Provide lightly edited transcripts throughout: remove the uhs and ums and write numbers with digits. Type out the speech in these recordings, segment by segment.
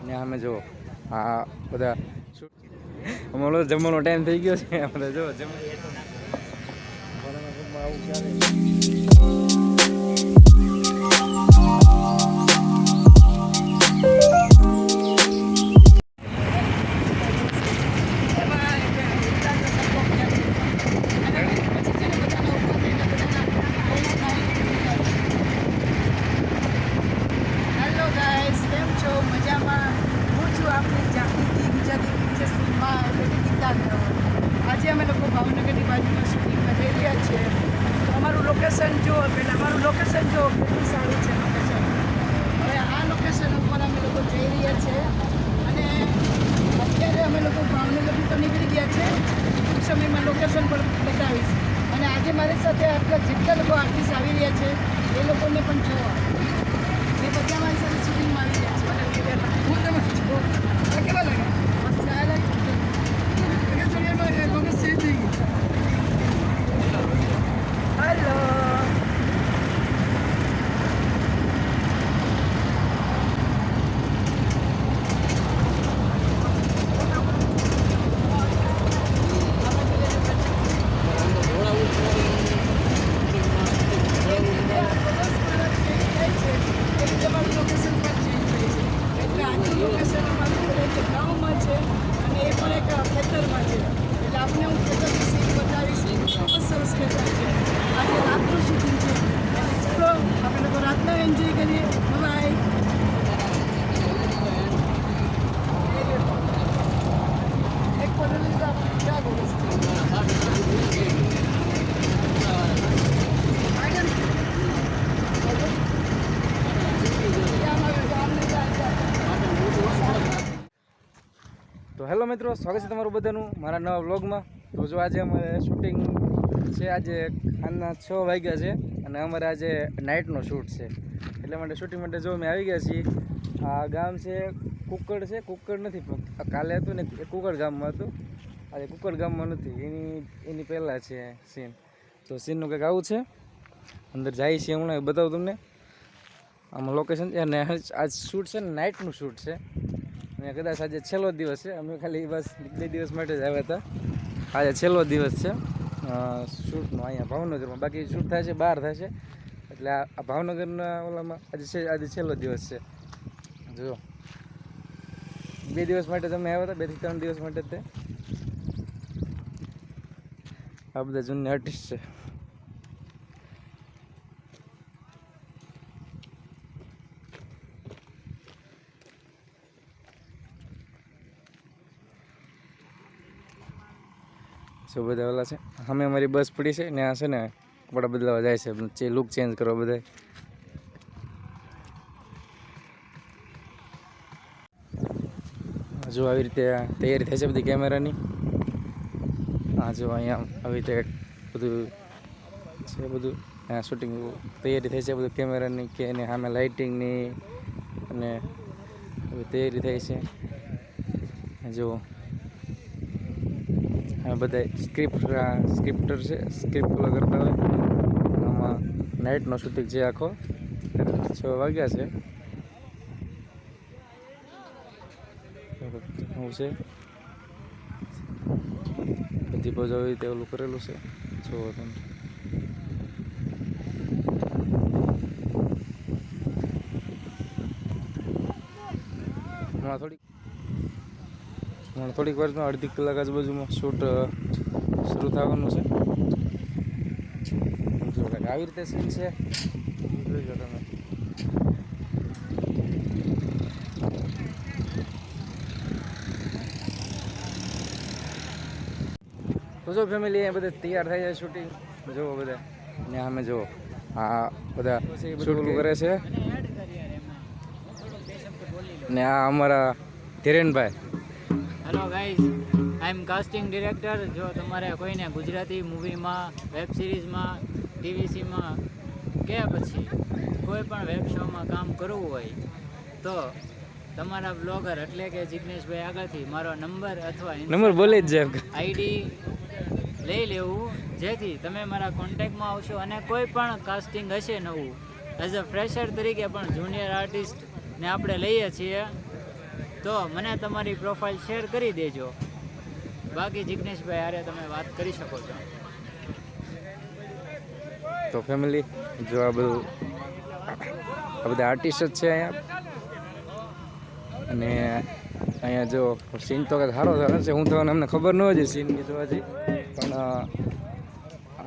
ને અમે જો આ બધા અમારો જમવાનો ટાઈમ થઈ ગયો છે. આપણે જો આજે અમે લોકો ભાવનગરની બાજુમાં શૂટિંગમાં જઈ રહ્યા છીએ. અમારું લોકેશન જો પહેલાં અમારું લોકેશન જો કેટલું સારું છે લોકેશન. હવે આ લોકેશન ઉપર અમે લોકો જઈ રહ્યા છીએ અને અત્યારે અમે લોકો ભાવનગરથી તો નીકળી ગયા છે. ટૂંક સમયમાં લોકેશન પર બતાવીશ. અને આજે મારી સાથે આટલા જેટલા લોકો આર્ટિસ્ટ આવી રહ્યા છે એ લોકોને પણ જોવા એ બધા મારી સાથે શૂટિંગમાં આવી રહ્યા છે. હું તમે જો કેવા લાગે હેલો ગામમાં છે અને એ પણ એક ખેતરમાં છે. એટલે આપણે હું ખેતરની સીન બતાવીશ. ખૂબ જ સરસ ખેતર છે. આજે રાતનું શૂટિંગ છે. ચલો આપણે લોકો રાતના એન્જોય કરીએ. બાય. એક પટેલ લીધા ક્યાં બોલું તો હેલો મિત્રો, સ્વાગત છે તમારું બધાનું મારા નવા વ્લોગમાં. તો જો આજે અમારે શૂટિંગ છે. આજે સાંજના 6 વાગ્યા છે અને અમારે આજે નાઇટનો શૂટ છે. એટલા માટે શૂટિંગ માટે જો અમે આવી ગયા છીએ. આ ગામ છે કુકડ છે. કુકડ નથી, કાલે હતું ને એ કુકડ ગામમાં હતું. આજે કુકડ ગામમાં નથી. એની પહેલાં છે સીન. તો સીનનું કંઈક આવું છે. અંદર જાય છે હમણાં બતાવું તમને. આમાં લોકેશન છે અને આજ શૂટ છે ને નાઇટનું શૂટ છે. અને કદાચ આજે છેલ્લો દિવસ છે. અમે ખાલી બસ 2 દિવસ માટે જ આવ્યા હતા. આજે છેલ્લો દિવસ છે શૂટનો અહીંયા ભાવનગરમાં. બાકી શૂટ થાય છે બહાર થાય છે. એટલે આ ભાવનગરના ઓલામાં આજે છેલ્લો દિવસ છે. જો 2 દિવસ માટે તમે આવ્યા હતા, 2 થી 3 દિવસ માટે તે. આ બધા જૂની આર્ટિસ્ટ છે. શું બધા ઓલા છે. અમે અમારી બસ પડી છે ને આ છે ને કપડાં બદલાવા જાય છે, લુક ચેન્જ કરવા બધા. જો આવી રીતે તૈયારી થાય છે બધી કેમેરાની. હા જો અહીંયા આવી રીતે બધું છે. બધું અહીંયા શૂટિંગ તૈયારી થાય છે બધું કેમેરાની કે એને સામે લાઇટિંગની અને બધી તૈયારી થાય છે. જો આ બધા સ્ક્રિપ્ટર છે. સ્ક્રિપ્ટ ફોલો કરતા હોય. આમાં નાઇટનો શૂટિંગ છે આખો. 6 વાગ્યા છે. હું છે બધી બાજુ આવી રીતે ઓલું કરેલું છે. જો તમે થોડીક વારમાં અડધી કલાક આજુબાજુમાં શૂટ શરૂ થવાનું છે. જો આવી રીતે સીન છે. જોઈ લો તમે. તો જો ફેમિલી અહીંયા બધા તૈયાર થઈ જાય શૂટિંગ. જુઓ બધા ને અમે જુઓ આ બધા શૂટ કરે છે. ને આ અમારા ધીરેનભાઈ. હેલો ગાઈઝ, આઈ એમ કાસ્ટિંગ ડિરેક્ટર. જો તમારે કોઈને ગુજરાતી મૂવીમાં, વેબ સિરીઝમાં, ટીવીસીમાં કે પછી કોઈ પણ વેબ શોમાં કામ કરવું હોય તો તમારા બ્લોગર એટલે કે જિગ્નેશભાઈ આગળથી મારો નંબર અથવા બોલી જ આઈડી લઈ લેવું, જેથી તમે મારા કોન્ટેક્ટમાં આવશો અને કોઈ પણ કાસ્ટિંગ હશે નવું એઝ અ ફ્રેશર તરીકે પણ જુનિયર આર્ટિસ્ટને આપણે લઈએ છીએ. તો મને તમારી પ્રોફાઇલ શેર કરી દેજો. બાકી જિગ્નેશભાઈ હારે તમે વાત કરી શકો છો. તો ફેમિલી જો આ બધા આર્ટિસ્ટ જ છે અહીંયા. અને અહીંયા જો સીન તો કંઈક સારો થયો છે. હું તો અમને ખબર ન હોય સીનની તો હજી, પણ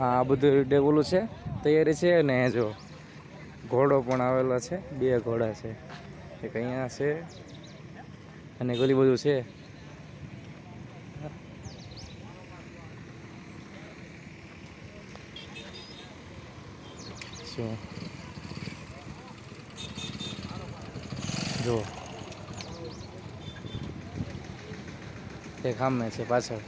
આ બધું ડેવલું છે, તૈયારી છે. અને જો ઘોડો પણ આવેલો છે, 2 ઘોડા છે, એક અહીંયા છે અને ગલી બધું છે. જો એક સામે છે પાછળ.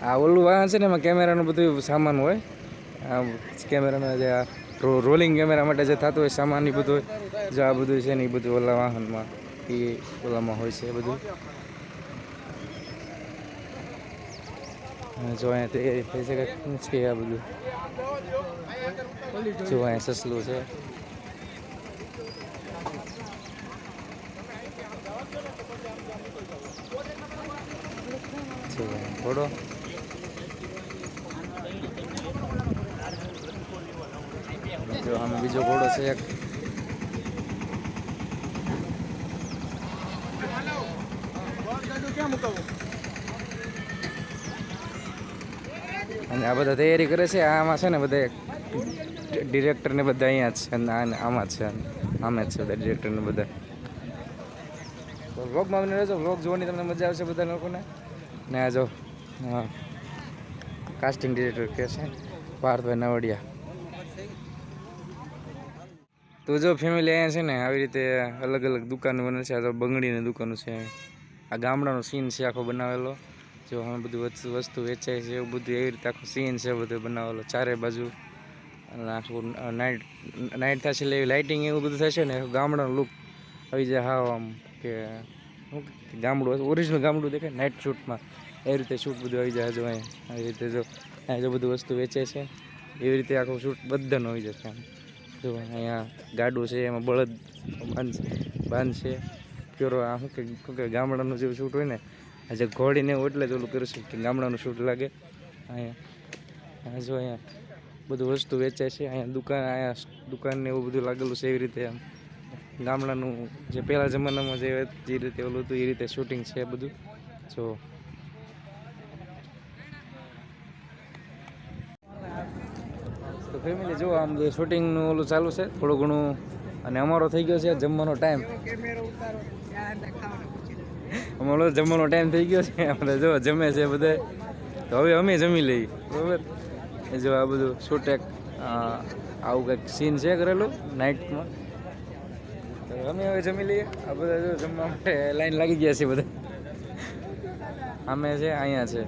આ ઓલું વાહન છે ને, એમાં કેમેરાનું બધું સામાન હોય. આ કેમેરાના જે આ રોલિંગ કેમેરા માટે જે થતું હોય સામાન એ બધું જો આ બધું છે ને એ બધું ઓલા વાહનમાં એ ઓલામાં હોય છે બધું. જો અહીંયા તૈયારી થઈ છે કંઈક છે આ બધું. જો અહીંયા સસલું છે. ઘોડો જો આમ બીજો ઘોડો છે એક. અને આ બધા તૈયારી કરે છે. આમાં છે ને બધા ડિરેક્ટર ને બધા અહીંયા જ છે અને આમાં જ છે, આમે જ છે બધા ડિરેક્ટર ને બધા. તો વ્લોગમાં બને રહેજો. વ્લોગ જોવાની તમને મજા આવશે બધા લોકોને. ને આ જો કાસ્ટિંગ ડિરેક્ટર કે છે પાર્થભાઈ નાવડિયા. તો જો ફેમિલી અહીંયા છે ને આવી રીતે અલગ અલગ દુકાનો બને છે. આ તો બંગડીની દુકાનો છે. આ ગામડાનો સીન છે આખો બનાવેલો. જો અમે બધું વસ્તુ વેચાય છે એવું બધું એવી રીતે આખો સીન છે બધું બનાવેલો ચારે બાજુ. અને આખું નાઇટ થશે એટલે એવી લાઇટિંગ એવું બધું થશે ને ગામડાનો લુક આવી જાય. હા આમ કે શું ગામડું ઓરિજિનલ ગામડું દેખાય નાઇટ શૂટમાં એવી રીતે શૂટ બધું આવી જાય. જો અહીંયા આવી રીતે જો અહીંયા જો બધું વસ્તુ વેચે છે એવી રીતે આખું શૂટ બધાનો આવી જશે. આમ જો અહીંયા ગાડું છે, એમાં બળદ બાંધ છે પ્યોરો. આ શું કે ગામડાનું જેવું શૂટ હોય ને, આજે ઘોડીને એવું એટલે જ ઓલું કરીશું કે ગામડાનું શૂટ લાગે. અહીંયા જો અહીંયા બધું વસ્તુ વેચાય છે. અહીંયા દુકાનને એવું બધું લાગેલું છે એવી રીતે. આમ ગામડાનું જે પહેલા જમાનામાં જે રીતે ઓલું હતું એ રીતે શૂટિંગ છે બધું. જો તો ફેમિલી જો આમ જે શૂટિંગનું ઓલું ચાલુ છે થોડું ઘણું. અને અમારો થઈ ગયો છે જમવાનો ટાઈમ. અમારો જમવાનો ટાઈમ થઈ ગયો છે. આપણે જો જમે છે બધા. તો હવે અમે જમી લઈએ બરાબર. એ જો આ બધું શૂટ એક આવું કંઈક સીન છે કરેલું નાઇટમાં. તો અમે હવે જમી લઈએ. આ બધા જો જમવા માટે લાઈન લાગી ગયા છે બધા. અમે છે અહીંયા છે.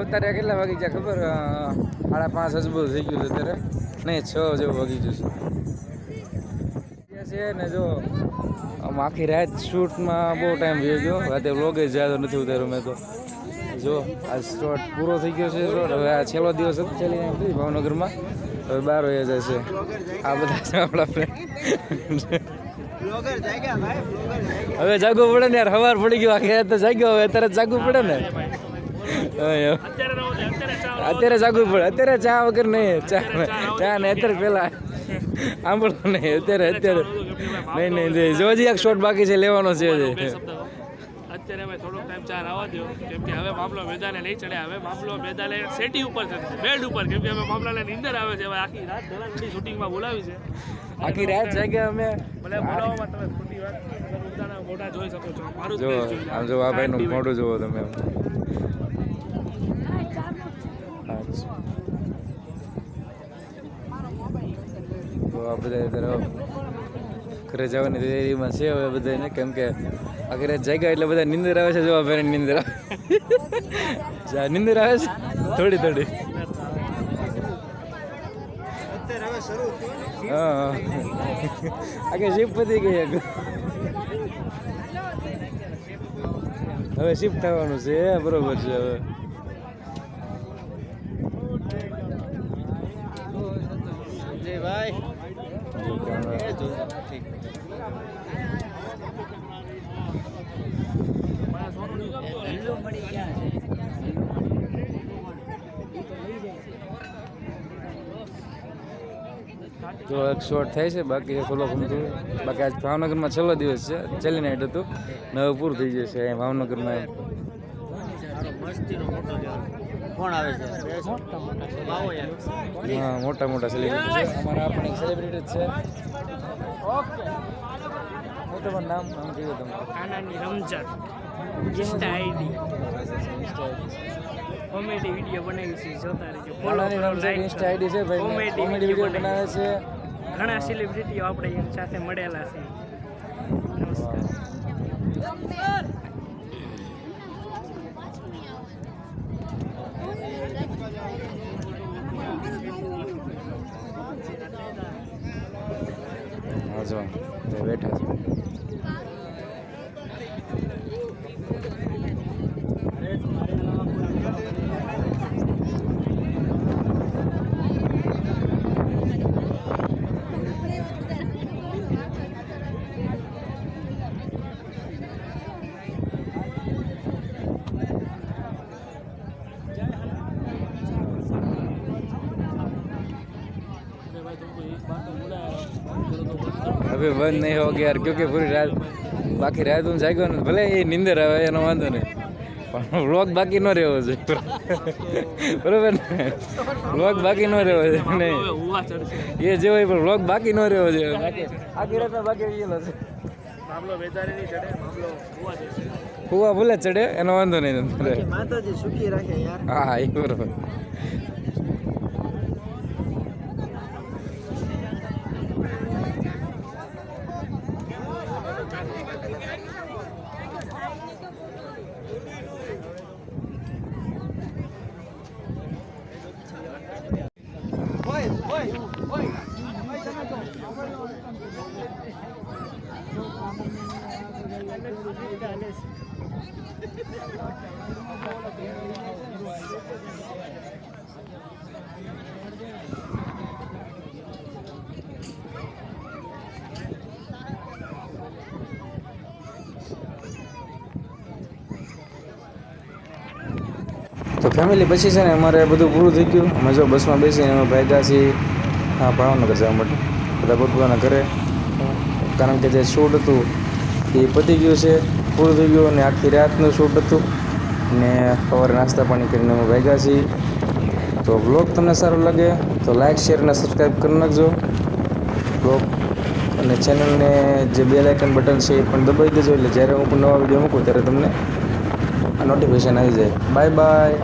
અત્યારે કેટલા વાગી ગયા ખબર? 5:30 અજબો થઈ ગયું છે અત્યારે. નહીં 6 જેવું વાગી ગયું છે ને. જો આમ આખી રાત શૂટમાં બહુ ટાઈમ થઈ ગયો. રાતે વ્લોગ જ જ્યાદો નથી ઉતાર્યો મેં તો. જો આ શોટ પૂરો થઈ ગયો છે. શોટ હવે આ છેલ્લો દિવસ હતો ચાલી નથી ભાવનગરમાં. હવે 12 વાગ્યા જશે. આ બધા છે આપણા ફ્રેન્ડ. હવે જાગવું પડે ને યાર, સવાર પડી ગયું, આખી રાત તો જાગ્યો, હવે અત્યારે જ જાગવું પડે ને. હા યાર. અત્યારે જાગવું પડે, અત્યારે ચા વગર નહીં, ચા ને અત્યારે પેલા સાંભળો નહીં, અત્યારે નહીં જો હજી એક શોટ બાકી છે, લેવાનો છે હજી. અત્યારે હવે થોડોક ટાઈમ ચાર આવવા દો, કેમ કે હવે મામલો મેદાને નહીં ચડે, હવે મામલો મેદાને સેટી ઉપર છે, બેડ ઉપર, કેમ કે હવે મામલાને નીંદર આવે છે. હવે આખી રાત ધડાકડી શૂટિંગમાં બોલાવી છે, આખી રાત જાગ્યા અમે. ભલે બોલાવવામાં તમે ખોટી વાત પોતાના મોઢા જોઈ શકો છો. મારું જો face જોઈ લો. આમ જો આ ભાઈનું મોઢું જુઓ તમે. તો આ બધા તરફ ઘરે જવાની તૈયારીમાં છે હવે બધાને, કેમ કે આખી રાત જાગ્યા એટલે બધા નીંદર આવે છે. જોવા ભાઈ નીંદર આવે, નીંદર આવે છે થોડી થોડી. હા આખી શિફ્ટ પતી ગઈ. હવે શિફ્ટ થવાનું છે, બરોબર છે. હવે તો એક શોર્ટ થાય છે, બાકી થોડોક ઊંધું. બાકી આજ ભાવનગરમાં છેલ્લો દિવસ છે, છેલ્લી નાઇટ હતું ને હવે પૂરું થઈ જશે અહીં ભાવનગરમાં. હા મોટા મોટા સેલિબ્રિટી છે અમારા, આપણે સેલિબ્રિટી જ છે. હું તમારું નામ આમ કીધું તમારું? Kanani Ramjan insta ID comedy video બનાવી છે, જોતા રહેજો. નાનાની રમઝાન ઇન્સ્ટા આઈડી છે ભાઈ, કોમેડી વિડીયો બનાવે છે. ઘણા સેલિબ્રિટીઓ આપણે એની સાથે મળેલા છે. નમસ્કાર. હા જો તે બેઠા છે. अभी बंद नहीं हो गया यार, क्योंकि पूरी रात बाकी रात હું જાગ્યો ને, ભલે એ નીંદર આવે એનો વાંધો નહીં, પણ વ્લોગ બાકી ન રહેવો જોઈએ. બરોબર ને, વ્લોગ બાકી ન રહેવો જોઈએ નહીં, એ જે હોય પણ વ્લોગ બાકી ન રહેવો જોઈએ. આખી રાતમાં બાકી ગયેલો છે. મામલો વેદારે નહીં ચડે, મામલો હોવા જશે. હુવા ભલે ચડે એનો વાંધો નહીં. માતાજી સુખી રાખે યાર. હા એ બરોબર. તો ફેમિલી પછી છે ને અમારે બધું પૂરું થઈ ગયું. અમે જો બસમાં બેસીને અમે ભાગ્યા છીએ ભાવનગર જવા માટે, બધા પોતપોતાના ઘરે. કારણ કે જે શૂટ હતું એ પતી ગયું છે, પૂરું થઈ ગયું, અને આખી રાતનું શૂટ હતું ને સવારે નાસ્તા પાણી કરીને અમે ભાગ્યા છીએ. તો બ્લોગ તમને સારો લાગે તો લાઇક શેર અને સબસ્ક્રાઈબ કરી નાખજો બ્લોગ, અને ચેનલને જે બેલ આઇકન બટન છે એ પણ દબાવી દેજો, એટલે જ્યારે હું પણ નવા વિડીયો મૂકું ત્યારે તમને નોટિફિકેશન આવી જાય. Bye bye.